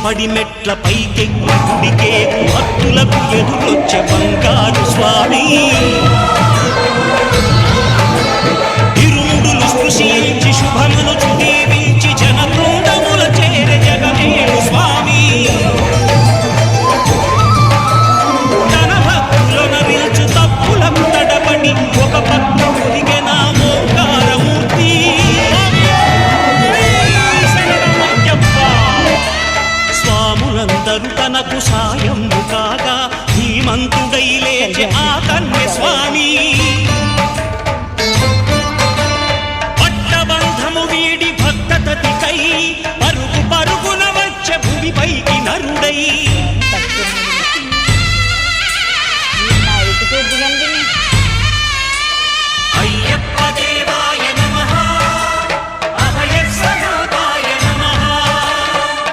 పడిమెట్ల పైకెక్కి గుడికేకు భక్తులకు ఎదురొచ్చే బంగారు స్వామి ఇరుముడులు స్పృశించి శుభమనుచు దీవించి జనబృందముల చేరే జగమేలు స్వామి తన భక్తులను నిల్చు తప్పులకు తడబడి ఒక భక్తుడికి నా ఓంకారమూర్తి స్వాములందరూ తనకు సాయము కాగా ధీమంతుడై లేచే ఆ కన్య స్వామి పట్టబంధము వీడి భక్తతతికై పరుగు పరుగున వచ్చే భూమిపైకి నరుడై